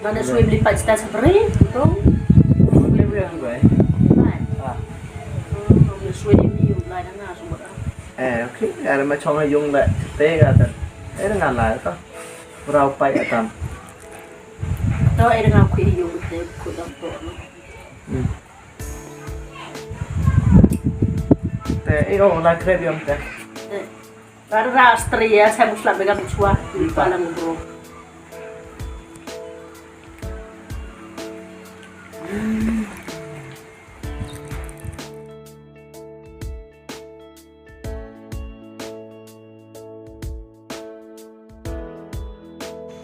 Nó đã suy lipat kita seperti itu. Lebih yang gue. Suy đi lại đang ngà xuống Ok, ada macam orang yung lah, tega kan. Dengan lah tu, berapa ya tam? Tahu dengan aku yung tu, aku dapat. Orang nak kerja yang tu. Baru rastria, saya mesti nak pegang cuah di dalam bro.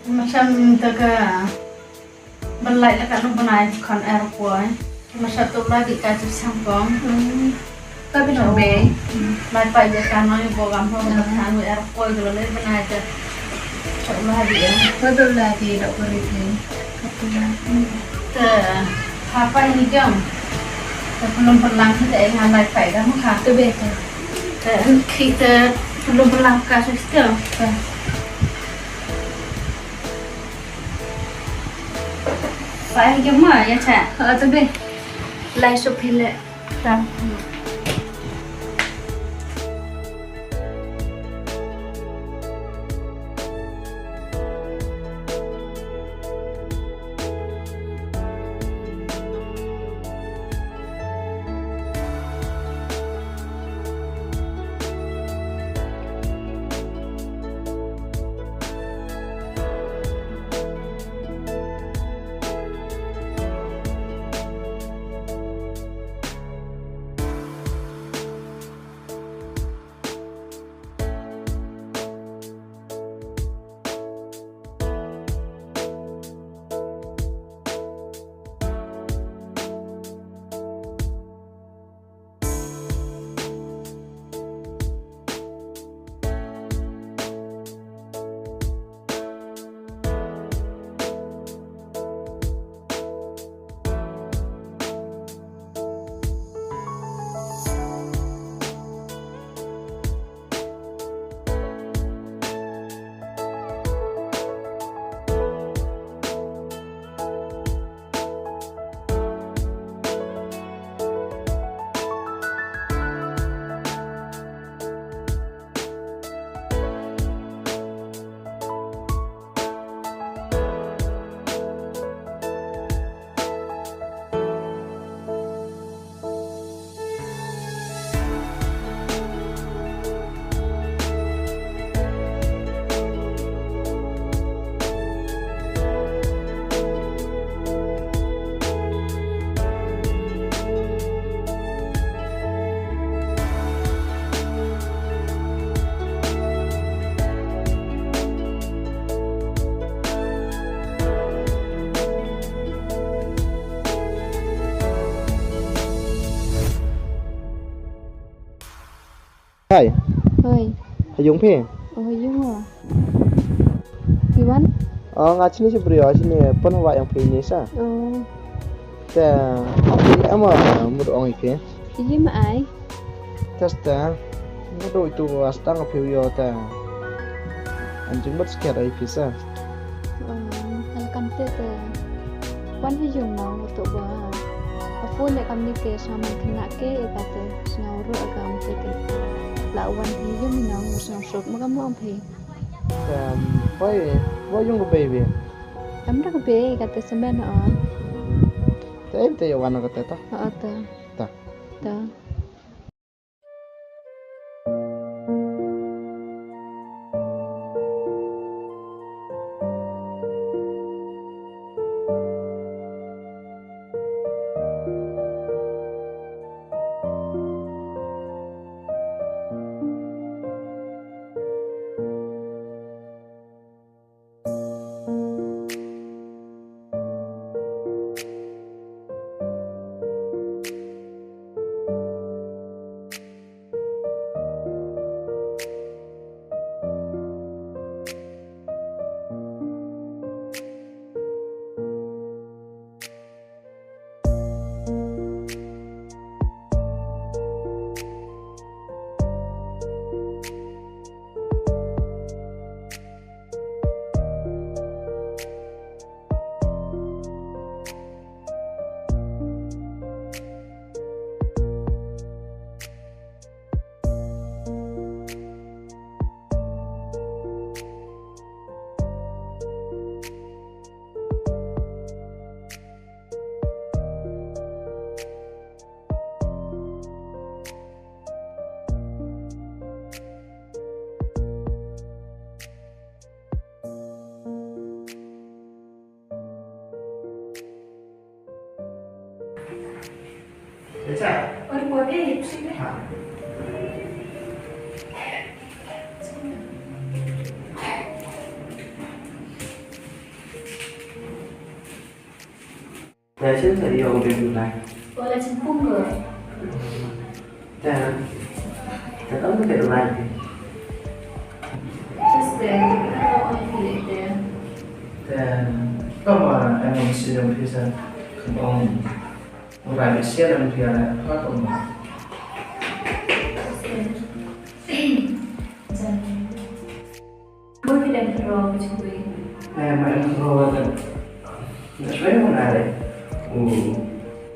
Macam taga belai dekat rumah naik kan airport. Macam tu lagi kacu sampong. Tapi nabe, naik pagi kan naik program pemerintahan airport kalau lebih benar aja. Coba dia. Betul lagi dokter itu. Apa ini jam? Belum perlang kita ingin naik pagi kan mungkin tu betul. Kita belum perlang kasus itu. Phải giống mà vậy chả? Tôi biết. Lại sụp hình lệ. Dạ. Hai. Oi. Hayung pe. Oh, yung ah. Iwan? Ngaji ni seberi aja ni penawa yang pe ni sa. Oh. Ta, ama mur ong ike. Iya mai. Tasta, mudo itu astang pe yo ta. Anjing mat sekian ai pisa. Kan te wan hayung mau to ba. Phone le kami ke sama kena ke kata sengauru agam te. Lawan hiyo minang usang sok magamu ampe. Why yung baby? Amra ke be kata sembana. Te yo wana kata ta. Ta. Ta. cak. Buat ini sih. Biasanya tadi yang udah mulai. Boleh cempung gak? Dan kamu tidak lagi. Terus deh, kalau orang pilih deh. Dan kamu emang sih yang bisa kamu mulai siapa dan dia apa kamu? Gue tidak terlalu cuy. Main terlalu dan nggak sebenarnya mau nari.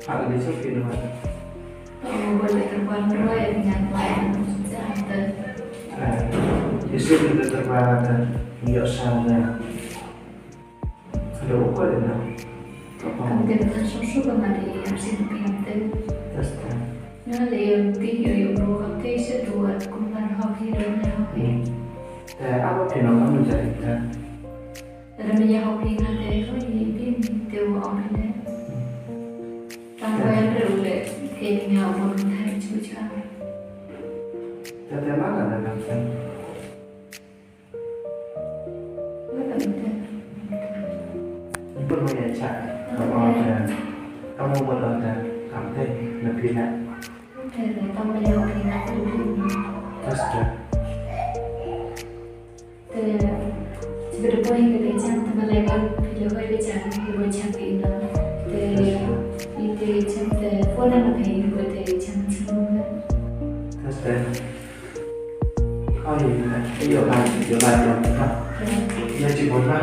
Pak di sini dulu. Boleh terbang ya dengan lain jantan. Istri kita terbang biasanya. Ada ukur ya? Kamu tidak susu kemari sih pinter. Terus Yang tiga euro kau sedua kumpulan hoki dan hoki. apa pilihan kamu cerita? Ada banyak hoki nanti kau ini dewa orang. Tanpa yang berulang, kayaknya orang hari cuaca. Tete mana ada kan? Apa itu? Ibu mau cak, kamu mau ada kamu lebih nak. Tanpa yang hoki nanti dulu. Terus dah. Sebelum poin kerja, teman lebar video kerja, video cantik ini. Itu cantik, foto apa yang buat cantik semua. Terus dah. Kau ini, iyo lagi, tak? Ya cipota,